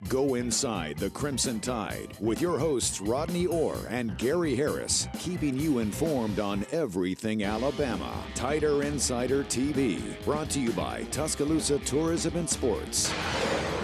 Go inside the Crimson Tide with your hosts Rodney Orr and Gary Harris, keeping you informed on everything Alabama. Tider Insider TV, brought to you by Tuscaloosa Tourism and Sports.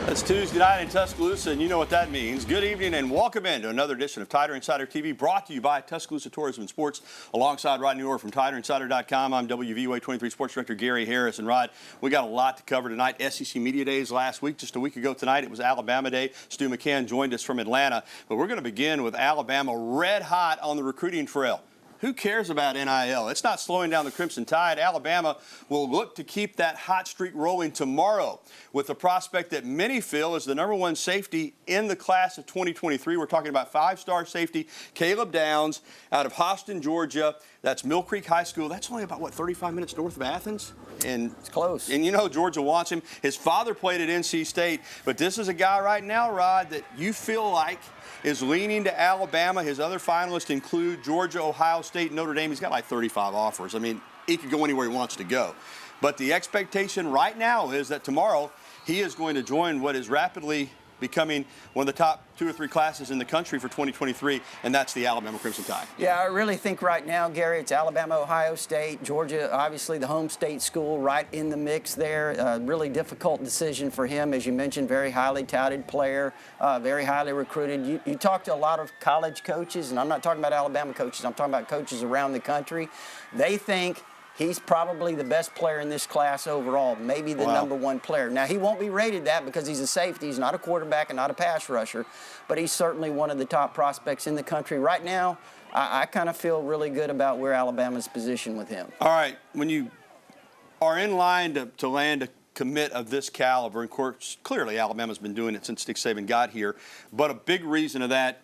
It's Tuesday night in Tuscaloosa, and you know what that means. Good evening and welcome into another edition of Tider Insider TV, brought to you by Tuscaloosa Tourism and Sports. Alongside Rodney Orr from TiderInsider.com, I'm WVUA 23 Sports Director Gary Harris. And Rod, we got a lot to cover tonight. SEC Media Days last week. Just a week ago tonight, it was Alabama Day. Stu McCann joined us from Atlanta. But we're going to begin with Alabama red hot on the recruiting trail. Who cares about NIL? It's not slowing down the Crimson Tide. Alabama will look to keep that hot streak rolling tomorrow with the prospect that many feel is the #1 safety in the class of 2023. We're talking about five-star safety Caleb Downs out of Houston, Georgia. That's Mill Creek High School. That's only about, 35 minutes north of Athens? And it's close. And you know Georgia wants him. His father played at NC State. But this is a guy right now, Rod, that you feel like is leaning to Alabama. His other finalists include Georgia, Ohio State, Notre Dame. He's got like 35 offers. I mean, he could go anywhere he wants to go. But the expectation right now is that tomorrow he is going to join what is rapidly becoming one of the top 2 or 3 classes in the country for 2023, and that's the Alabama Crimson Tide. Yeah, I really think right now, Gary, it's Alabama, Ohio State, Georgia, obviously the home state school right in the mix there. Really difficult decision for him, as you mentioned, very highly touted player, very highly recruited. You talk to a lot of college coaches, and I'm not talking about Alabama coaches, I'm talking about coaches around the country. They think he's probably the best player in this class overall, maybe the #1 player. Now, he won't be rated that because he's a safety. He's not a quarterback and not a pass rusher, but he's certainly one of the top prospects in the country. Right now, I kind of feel really good about where Alabama's positioned with him. All right, when you are in line to land a commit of this caliber, and of course, clearly Alabama's been doing it since Nick Saban got here, but a big reason of that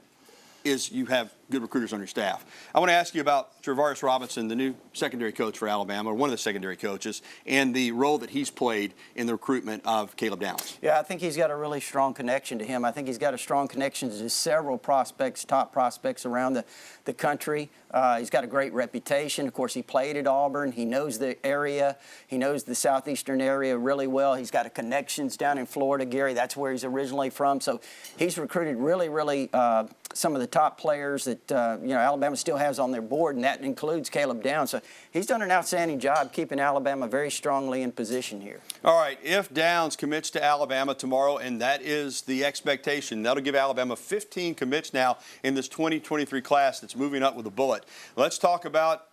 is you have good recruiters on your staff. I want to ask you about Travaris Robinson, the new secondary coach for Alabama, or one of the secondary coaches, and the role that he's played in the recruitment of Caleb Downs. Yeah, I think he's got a really strong connection to him. I think he's got a strong connection to several prospects, top prospects around the country. He's got a great reputation. Of course, he played at Auburn. He knows the area. He knows the southeastern area really well. He's got connections down in Florida, Gary. That's where he's originally from. So he's recruited really some of the top players that Alabama still has on their board, and that includes Caleb Downs. So he's done an outstanding job keeping Alabama very strongly in position here. All right, if Downs commits to Alabama tomorrow, and that is the expectation, that'll give Alabama 15 commits now in this 2023 class that's moving up with a bullet. Let's talk about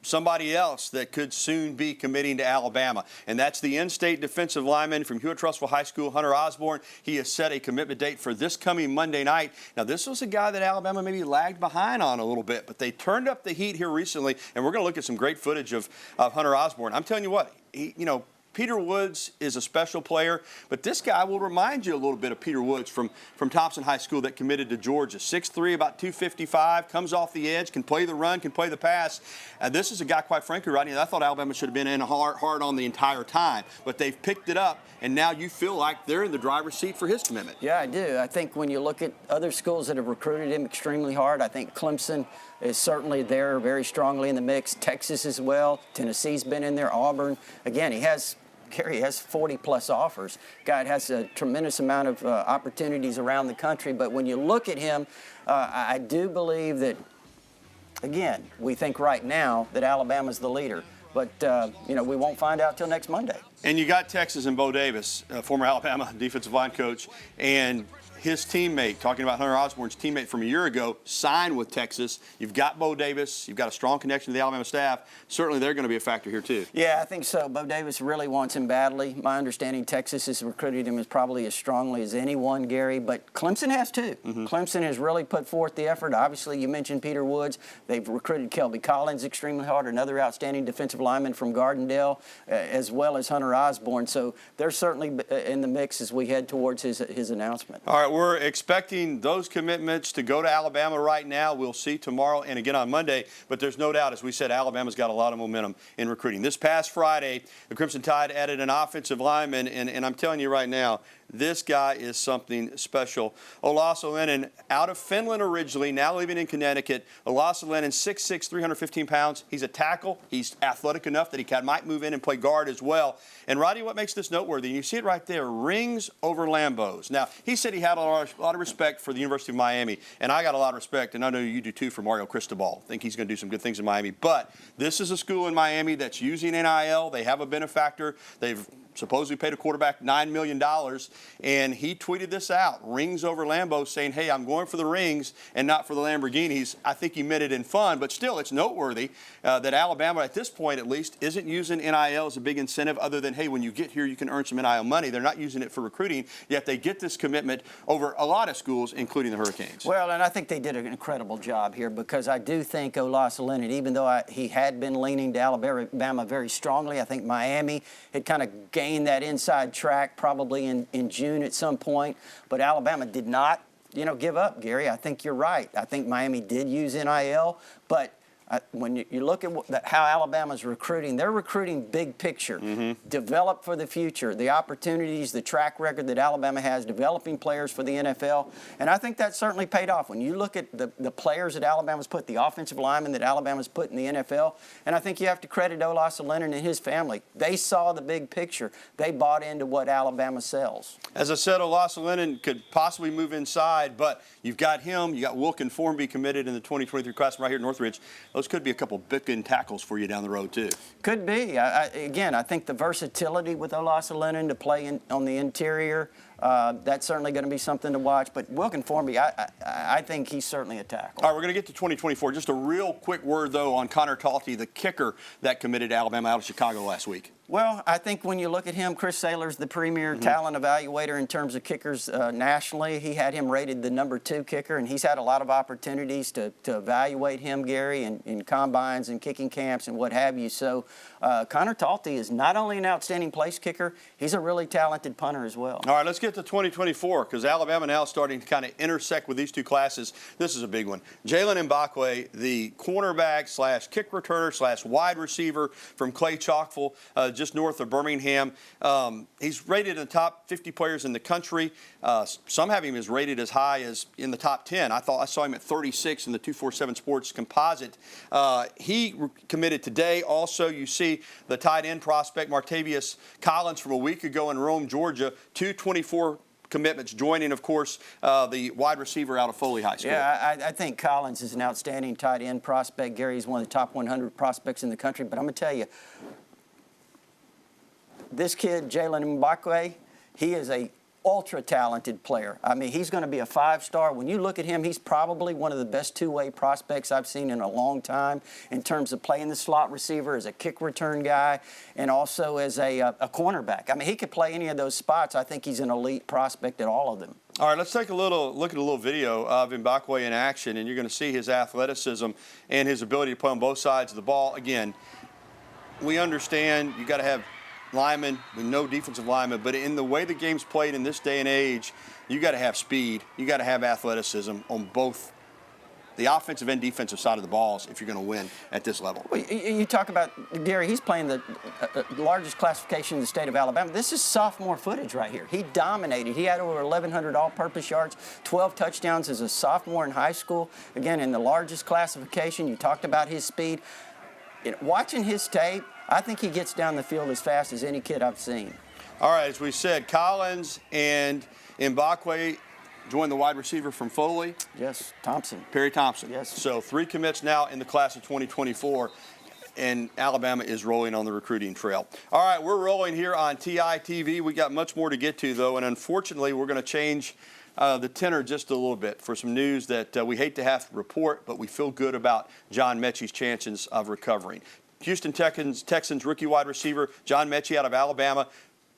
somebody else that could soon be committing to Alabama, and that's the in-state defensive lineman from Hewitt-Trussville High School, Hunter Osborne. He has set a commitment date for this coming Monday night. Now, this was a guy that Alabama maybe lagged behind on a little bit, but they turned up the heat here recently, and we're going to look at some great footage of Hunter Osborne. I'm telling you what, Peter Woods is a special player, but this guy will remind you a little bit of Peter Woods from Thompson High School that committed to Georgia. 6'3", about 255, comes off the edge, can play the run, can play the pass. This is a guy, quite frankly, Rodney, I thought Alabama should have been in hard on the entire time, but they've picked it up, and now you feel like they're in the driver's seat for his commitment. Yeah, I do. I think when you look at other schools that have recruited him extremely hard, I think Clemson is certainly there very strongly in the mix. Texas as well. Tennessee's been in there. Auburn. Again, Gary has 40-plus offers. Guy has a tremendous amount of opportunities around the country. But when you look at him, I do believe that, again, we think right now that Alabama's the leader. But, we won't find out till next Monday. And you got Texas and Bo Davis, former Alabama defensive line coach, and his teammate, talking about Hunter Osborne's teammate from a year ago, signed with Texas. You've got Bo Davis. You've got a strong connection to the Alabama staff. Certainly they're going to be a factor here, too. Yeah, I think so. Bo Davis really wants him badly. My understanding, Texas has recruited him as probably as strongly as anyone, Gary, but Clemson has, too. Mm-hmm. Clemson has really put forth the effort. Obviously, you mentioned Peter Woods. They've recruited Kelby Collins extremely hard, another outstanding defensive lineman from Gardendale, as well as Hunter Osborne. So they're certainly in the mix as we head towards his announcement. All right, we're expecting those commitments to go to Alabama right now. We'll see tomorrow and again on Monday, but there's no doubt, as we said, Alabama's got a lot of momentum in recruiting. This past Friday, the Crimson Tide added an offensive lineman, and I'm telling you right now, This guy is something special. Olasalainen, out of Finland originally, now living in Connecticut. Olasalainen, 6'6", 315 pounds. He's a tackle. He's athletic enough that he might move in and play guard as well. And, Rodney, what makes this noteworthy, you see it right there, rings over Lambos. Now, he said he had a lot of respect for the University of Miami, and I got a lot of respect, and I know you do too, for Mario Cristobal. I think he's going to do some good things in Miami. But this is a school in Miami that's using NIL. They have a benefactor. They've supposedly paid a quarterback $9 million, and he tweeted this out, rings over Lambeau, saying, hey, I'm going for the rings and not for the Lamborghinis. I think he meant it in fun, but still, it's noteworthy that Alabama, at this point at least, isn't using NIL as a big incentive other than, hey, when you get here, you can earn some NIL money. They're not using it for recruiting, yet they get this commitment over a lot of schools, including the Hurricanes. Well, and I think they did an incredible job here, because I do think Olasalainen, even though he had been leaning to Alabama very strongly, I think Miami had kind of gained that inside track probably in June at some point, but Alabama did not, give up, Gary. I think you're right. I think Miami did use NIL, but when you look at how Alabama's recruiting, they're recruiting big picture, develop for the future, the opportunities, the track record that Alabama has, developing players for the NFL, and I think that certainly paid off. When you look at the players that Alabama's put, the offensive linemen that Alabama's put in the NFL, and I think you have to credit Olasalainen and his family. They saw the big picture. They bought into what Alabama sells. As I said, Olasalainen could possibly move inside, but you've got him. You got Wilkin Formby committed in the 2023 class right here at Northridge. Those could be a couple bookend tackles for you down the road, too. Could be. Again, I think the versatility with Olasalainen to play on the interior, that's certainly going to be something to watch. But Wilkin Formby, I think he's certainly a tackle. All right, we're going to get to 2024. Just a real quick word, though, on Connor Talty, the kicker that committed to Alabama out of Chicago last week. Well, I think when you look at him, Chris Saylor's the premier talent evaluator in terms of kickers nationally. He had him rated the #2 kicker, and he's had a lot of opportunities to evaluate him, Gary, in combines and kicking camps and what have you. So Connor Talty is not only an outstanding place kicker, he's a really talented punter as well. All right, let's get to 2024, because Alabama now is starting to kind of intersect with these two classes. This is a big one. Jalen Barkley, the cornerback / kick returner / wide receiver from Clay Chalkville, just north of Birmingham. He's rated in the top 50 players in the country. Some have him as rated as high as in the top 10. I saw him at 36 in the 247 Sports composite. He committed today. Also, you see the tight end prospect Martavius Collins from a week ago in Rome, Georgia. 224 commitments, joining, of course, the wide receiver out of Foley High School. Yeah, I think Collins is an outstanding tight end prospect. Gary's one of the top 100 prospects in the country. But I'm going to tell you, this kid, Jalen Barkley, he is a ultra-talented player. I mean, he's going to be a 5-star. When you look at him, he's probably one of the best two-way prospects I've seen in a long time in terms of playing the slot receiver, as a kick return guy, and also as a cornerback. I mean, he could play any of those spots. I think he's an elite prospect at all of them. All right, let's take a look at a little video of Mbakwe in action, and you're going to see his athleticism and his ability to play on both sides of the ball. Again, we understand you got to have linemen, we know defensive linemen, but in the way the game's played in this day and age, you got to have speed, you got to have athleticism on both the offensive and defensive side of the balls if you're going to win at this level. Well, you talk about Gary, he's playing the largest classification in the state of Alabama. This is sophomore footage right here. He dominated. He had over 1,100 all-purpose yards, 12 touchdowns as a sophomore in high school. Again, in the largest classification. You talked about his speed. Watching his tape, I think he gets down the field as fast as any kid I've seen. All right, as we said, Collins and Mbakwe joined the wide receiver from Foley. Yes, Thompson. Perry Thompson. Yes. So 3 commits now in the class of 2024, and Alabama is rolling on the recruiting trail. All right, we're rolling here on TI TV. We got much more to get to, though, and unfortunately, we're going to change the tenor just a little bit for some news that we hate to have to report, but we feel good about John Metchie's chances of recovering. Houston Texans rookie wide receiver John Metchie out of Alabama.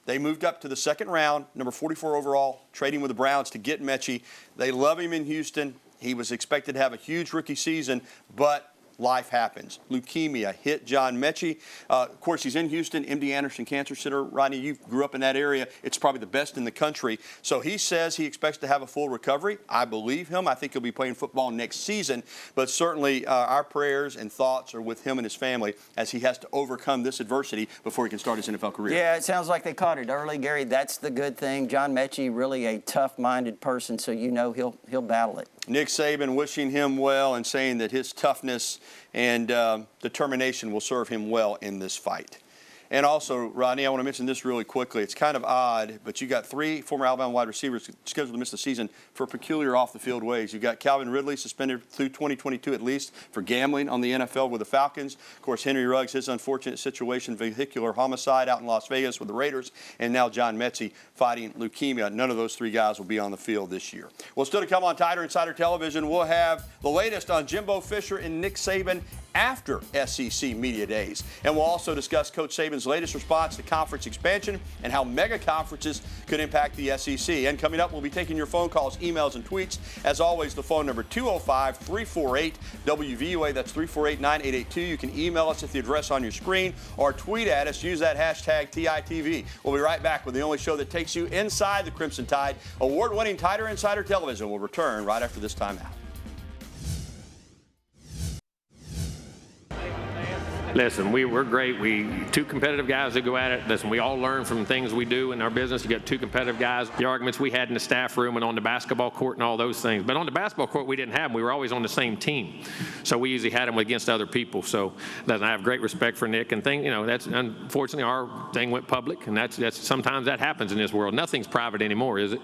They moved up to the second round, number 44 overall, trading with the Browns to get Metchie. They love him in Houston. He was expected to have a huge rookie season, but life happens. Leukemia hit John Metchie. Of course, he's in Houston, MD Anderson Cancer Center. Rodney, you grew up in that area. It's probably the best in the country. So he says he expects to have a full recovery. I believe him. I think he'll be playing football next season. But certainly our prayers and thoughts are with him and his family as he has to overcome this adversity before he can start his NFL career. Yeah, it sounds like they caught it early, Gary. That's the good thing. John Metchie, really a tough-minded person, so you know he'll battle it. Nick Saban wishing him well and saying that his toughness and determination will serve him well in this fight. And also, Rodney, I want to mention this really quickly. It's kind of odd, but you got 3 former Alabama wide receivers scheduled to miss the season for peculiar off-the-field ways. You've got Calvin Ridley suspended through 2022 at least for gambling on the NFL with the Falcons. Of course, Henry Ruggs, his unfortunate situation, vehicular homicide out in Las Vegas with the Raiders. And now John Metchie fighting leukemia. None of those 3 guys will be on the field this year. Well, still to come on Tighter Insider Television, we'll have the latest on Jimbo Fisher and Nick Saban after SEC Media Days. And we'll also discuss Coach Saban's latest response to conference expansion and how mega conferences could impact the SEC. And coming up, we'll be taking your phone calls, emails, and tweets. As always, the phone number 205-348-WVUA. That's 348-9882. You can email us at the address on your screen or tweet at us. Use that hashtag TITV. We'll be right back with the only show that takes you inside the Crimson Tide. Award-winning Tighter Insider Television will return right after this timeout. Listen, we're great. 2 competitive guys that go at it. Listen, we all learn from things we do in our business. You got 2 competitive guys. The arguments we had in the staff room and on the basketball court and all those things. But on the basketball court, we didn't have them. We were always on the same team. So we usually had them against other people. So listen, I have great respect for Nick. And that's unfortunately our thing went public. And that's sometimes that happens in this world. Nothing's private anymore, is it?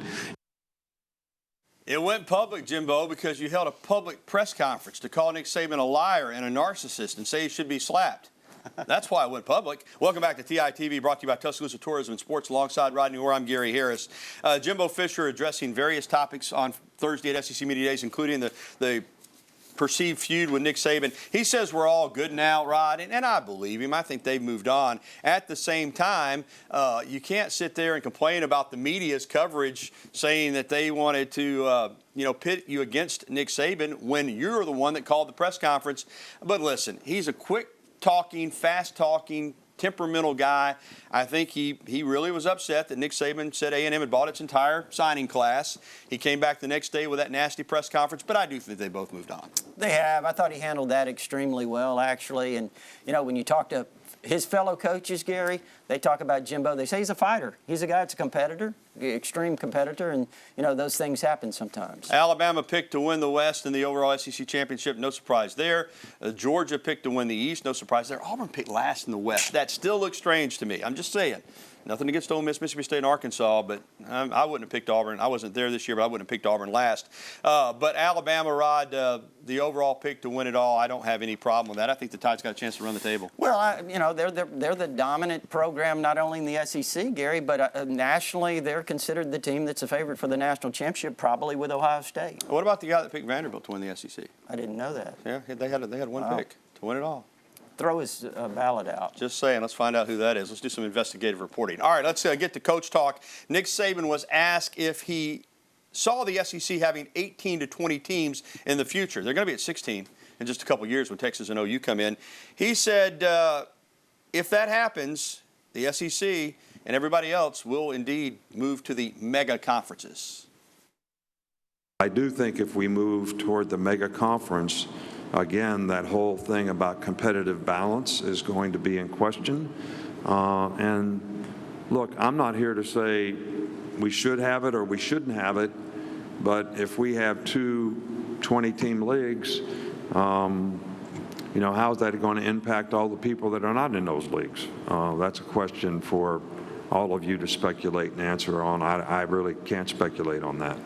It went public, Jimbo, because you held a public press conference to call Nick Saban a liar and a narcissist and say he should be slapped. That's why it went public. Welcome back to TITV, brought to you by Tuscaloosa Tourism and Sports. Alongside Rodney Orr, I'm Gary Harris. Jimbo Fisher addressing various topics on Thursday at SEC Media Days, including the perceived feud with Nick Saban. He says we're all good now, Rod, and I believe him. I think they've moved on. At the same time, you can't sit there and complain about the media's coverage saying that they wanted to pit you against Nick Saban when you're the one that called the press conference. But listen, he's a quick-talking, fast-talking, temperamental guy. I think he really was upset that Nick Saban said A&M had bought its entire signing class. He came back the next day with that nasty press conference, but I do think they both moved on. They have. I thought he handled that extremely well, actually. And, when you talk to his fellow coaches, Gary, they talk about Jimbo. They say he's a fighter. He's a guy that's a competitor, extreme competitor, and, those things happen sometimes. Alabama picked to win the West in the overall SEC championship. No surprise there. Georgia picked to win the East. No surprise there. Auburn picked last in the West. That still looks strange to me. I'm just saying. Nothing against Ole Miss, Mississippi State, and Arkansas, but I wouldn't have picked Auburn. I wasn't there this year, but I wouldn't have picked Auburn last. But Alabama, Rod, the overall pick to win it all, I don't have any problem with that. I think the Tide's got a chance to run the table. Well, they're the dominant program not only in the SEC, Gary, but nationally they're considered the team that's a favorite for the national championship, probably with Ohio State. What about the guy that picked Vanderbilt to win the SEC? I didn't know that. Yeah, they had one pick to win it all. Throw his ballot out. Just saying. Let's find out who that is. Let's do some investigative reporting. All right, let's get to coach talk. Nick Saban was asked if he saw the SEC having 18 to 20 teams in the future. They're going to be at 16 in just a couple years when Texas and OU come in. He said if that happens, the SEC and everybody else will indeed move to the mega conferences. I do think if we move toward the mega conference, again, that whole thing about competitive balance is going to be in question. And look, I'm not here to say we should have it or we shouldn't have it, but if we have 2 20-team leagues, how is that going to impact all the people that are not in those leagues? That's a question for all of you to speculate and answer on. I really can't speculate on that.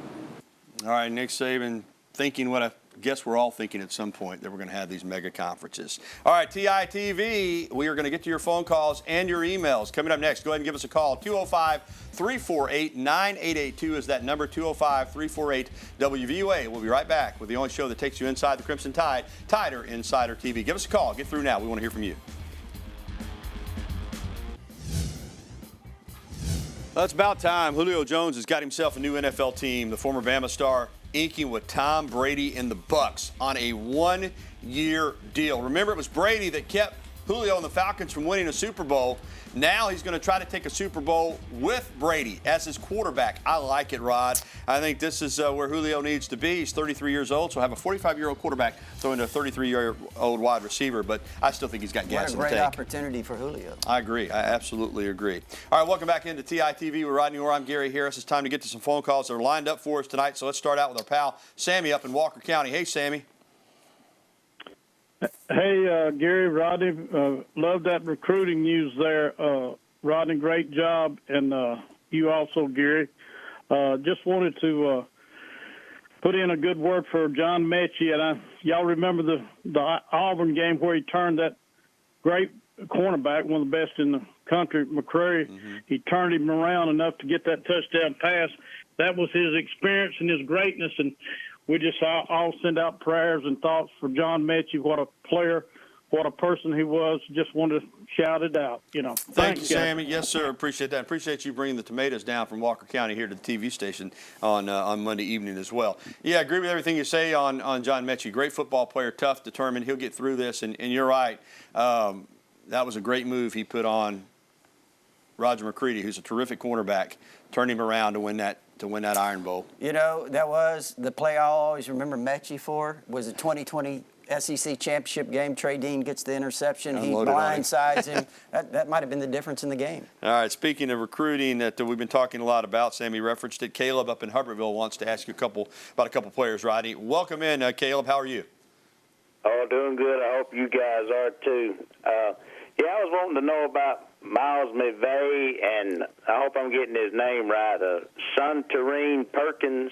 All right, Nick Saban thinking what I guess we're all thinking at some point that we're going to have these mega conferences. All right, TITV, we are going to get to your phone calls and your emails. Coming up next, go ahead and give us a call. 205-348-9882 is that number, 205-348-WVUA. We'll be right back with the only show that takes you inside the Crimson Tide, Tighter Insider TV. Give us a call. Get through now. We want to hear from you. Well, it's about time. Julio Jones has got himself a new NFL team. The former Bama star inking with Tom Brady and the Bucs on a one-year deal. Remember, it was Brady that kept Julio and the Falcons from winning a Super Bowl. Now he's going to try to take a Super Bowl with Brady as his quarterback. I like it, Rod. I think this is where Julio needs to be. He's 33 years old, so have a 45-year-old quarterback throwing to a 33-year-old wide receiver, but I still think he's got gas in the tank. What a great opportunity for Julio. I agree. I absolutely agree. All right, welcome back into TITV with Rodney Orr. I'm Gary Harris. It's time to get to some phone calls that are lined up for us tonight, so let's start out with our pal Sammy up in Walker County. Hey, Sammy. Hey, Gary, Rodney, love that recruiting news there. Rodney, great job, and you also, Gary. Just wanted to put in a good word for John Metchie, and y'all remember the Auburn game where he turned that great cornerback, one of the best in the country, McCrary. He turned him around enough to get that touchdown pass. That was his experience and his greatness, and we just all send out prayers and thoughts for John Metchie. What a player, what a person he was. Just wanted to shout it out, you know. Thank you, Sammy. Yes, sir. Appreciate that. Appreciate you bringing the tomatoes down from Walker County here to the TV station on Monday evening as well. Yeah, I agree with everything you say on John Metchie. Great football player, tough, determined. He'll get through this, and you're right. That was a great move he put on Roger McCready, who's a terrific cornerback, turned him around to win that Iron Bowl. You know, that was the play I always remember Metchie for, was the 2020 SEC championship game. Trey Dean gets the interception. He blindsides him. That might have been the difference in the game. All right, speaking of recruiting that we've been talking a lot about, Sammy referenced it. Caleb up in Hubbardville wants to ask you about a couple players, Rodney. Welcome in, Caleb. How are you? Oh, doing good. I hope you guys are too. Yeah, I was wanting to know about Miles Mcbait, and I hope I'm getting his name right. Suntarine Perkins.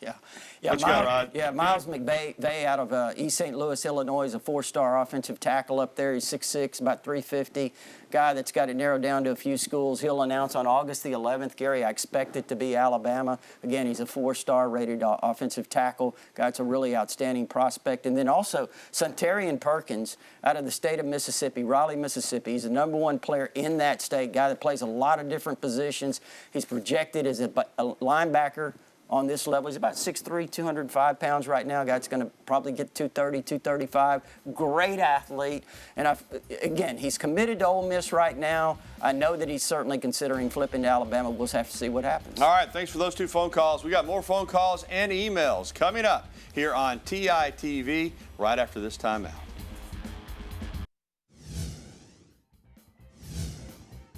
Yeah, What you got, Rod? Yeah, Miles Mcbait out of East St. Louis, Illinois, is a four-star offensive tackle up there. He's 6'6", about 350. Guy that's got it narrowed down to a few schools. He'll announce on August the 11th. Gary, I expect it to be Alabama. Again, he's a four-star rated offensive tackle. Guy's a really outstanding prospect. And then also Suntarian Perkins out of the state of Mississippi, Raleigh, Mississippi. He's the #1 player in that state, guy that plays a lot of different positions. He's projected as a linebacker on this level. He's about 6'3", 205 pounds right now. Guy's going to probably get 230, 235. Great athlete. And again, he's committed to Ole Miss right now. I know that he's certainly considering flipping to Alabama. We'll have to see what happens. All right, thanks for those two phone calls. We got more phone calls and emails coming up here on TITV right after this timeout.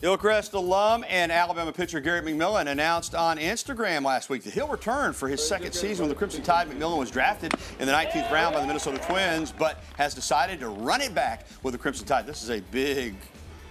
Hillcrest alum and Alabama pitcher Garrett Mcmillan announced on Instagram last week that he'll return for his second season with the Crimson Tide. Mcmillan was drafted in the 19th round by the Minnesota Twins, but has decided to run it back with the Crimson Tide. This is a big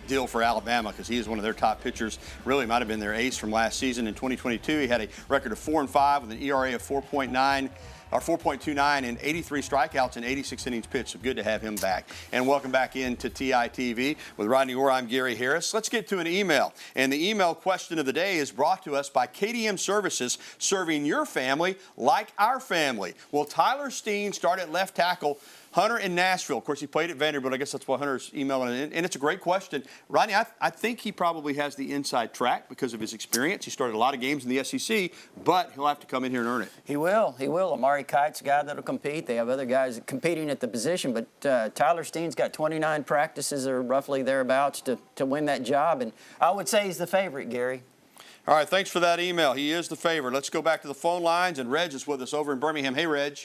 deal for Alabama because he is one of their top pitchers. Really might have been their ace from last season. In 2022, he had a record of 4-5 with an ERA of 4.9. Or 4.29 and 83 strikeouts and 86 innings pitched. So good to have him back. And welcome back into TITV with Rodney Orr. I'm Gary Harris. Let's get to an email. And the email question of the day is brought to us by KDM Services, serving your family like our family. Will Tyler Steen start at left tackle? Hunter in Nashville. Of course, he played at Vanderbilt. I guess that's what Hunter's emailing in. And it's a great question. Rodney, I think he probably has the inside track because of his experience. He started a lot of games in the SEC, but he'll have to come in here and earn it. He will. He will. Amari Kite's a guy that'll compete. They have other guys competing at the position, but Tyler Steen's got 29 practices or roughly thereabouts to win that job. And I would say he's the favorite, Gary. All right, thanks for that email. He is the favorite. Let's go back to the phone lines, and Reg is with us over in Birmingham. Hey, Reg.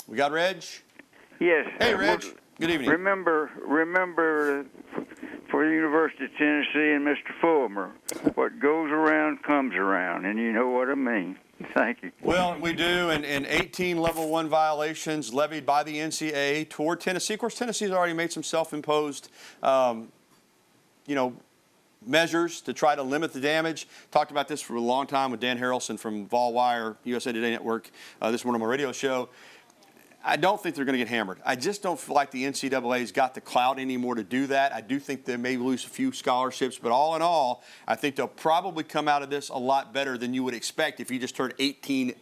We got Reg? Yes. Hey, Reg. Good evening. Remember for the University of Tennessee and Mr. Fulmer, what goes around comes around, and you know what I mean. Thank you. Well, we do, and 18 Level 1 violations levied by the NCAA toward Tennessee. Of course, Tennessee's already made some self-imposed, measures to try to limit the damage. Talked about this for a long time with Dan Harrelson from Vol Wire, USA Today Network, this morning on my radio show. I don't think they're going to get hammered. I just don't feel like the NCAA's got the clout anymore to do that. I do think they may lose a few scholarships, but all in all, I think they'll probably come out of this a lot better than you would expect if you just turned 18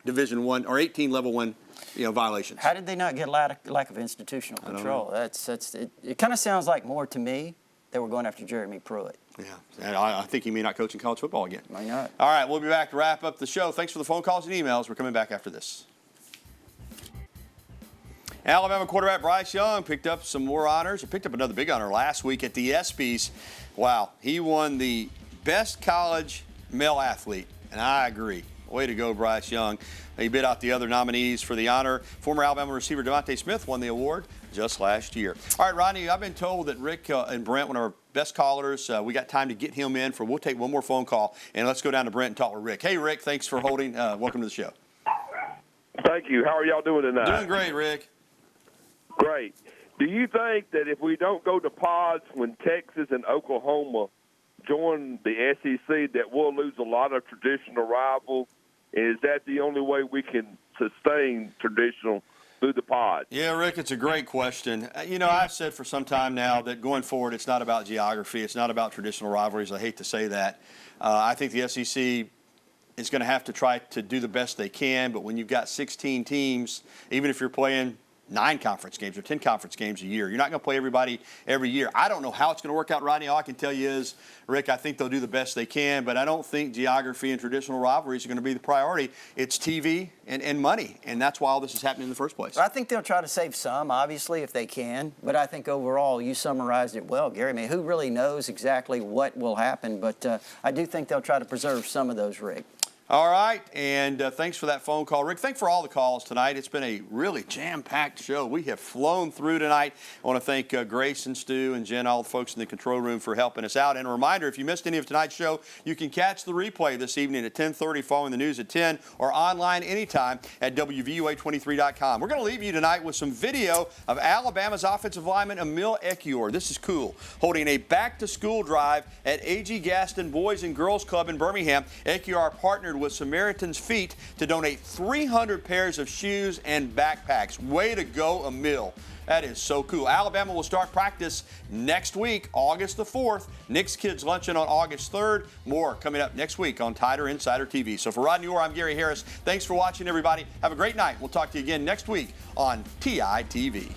Division I or 18 Level 1 violations. How did they not get lack of institutional control? It kind of sounds like more to me they were going after Jeremy Pruitt. Yeah, and I think he may not coach in college football again. Might not. All right, we'll be back to wrap up the show. Thanks for the phone calls and emails. We're coming back after this. Alabama quarterback Bryce Young picked up some more honors. He picked up another big honor last week at the ESPYs. Wow, he won the best college male athlete, and I agree. Way to go, Bryce Young. He beat out the other nominees for the honor. Former Alabama receiver Devontae Smith won the award just last year. All right, Rodney, I've been told that Rick and Brent, one of our best callers, we got time to get him in. We'll take one more phone call, and let's go down to Brent and talk with Rick. Hey, Rick, thanks for holding. Welcome to the show. Thank you. How are y'all doing tonight? Doing great, Rick. Great. Do you think that if we don't go to pods when Texas and Oklahoma join the SEC that we'll lose a lot of traditional rivals? Is that the only way we can sustain traditional through the pod? Yeah, Rick, it's a great question. You know, I've said for some time now that going forward it's not about geography. It's not about traditional rivalries. I hate to say that. I think the SEC is going to have to try to do the best they can, but when you've got 16 teams, even if you're playing 9 conference games or 10 conference games a year, you're not going to play everybody every year. I don't know how it's going to work out, Rodney. All I can tell you is, Rick, I think they'll do the best they can, but I don't think geography and traditional rivalries are going to be the priority. It's TV and money, and that's why all this is happening in the first place. I think they'll try to save some, obviously, if they can, but I think overall you summarized it well, Gary. I mean, who really knows exactly what will happen, but I do think they'll try to preserve some of those, Rick. All right, and thanks for that phone call, Rick. Thanks for all the calls tonight. It's been a really jam-packed show. We have flown through tonight. I want to thank Grace and Stu and Jen, all the folks in the control room for helping us out. And a reminder, if you missed any of tonight's show, you can catch the replay this evening at 10:30 following the news at 10 or online anytime at WVUA23.com. We're going to leave you tonight with some video of Alabama's offensive lineman Emil Ekiyor. This is cool. Holding a back-to-school drive at A.G. Gaston Boys and Girls Club in Birmingham. Ekiyor partnered with Samaritan's Feet to donate 300 pairs of shoes and backpacks. Way to go, Emil. That is so cool. Alabama will start practice next week, August the 4th. Nick's Kids Luncheon on August 3rd. More coming up next week on Tider Insider TV. So for Rodney Orr, I'm Gary Harris. Thanks for watching, everybody. Have a great night. We'll talk to you again next week on TITV.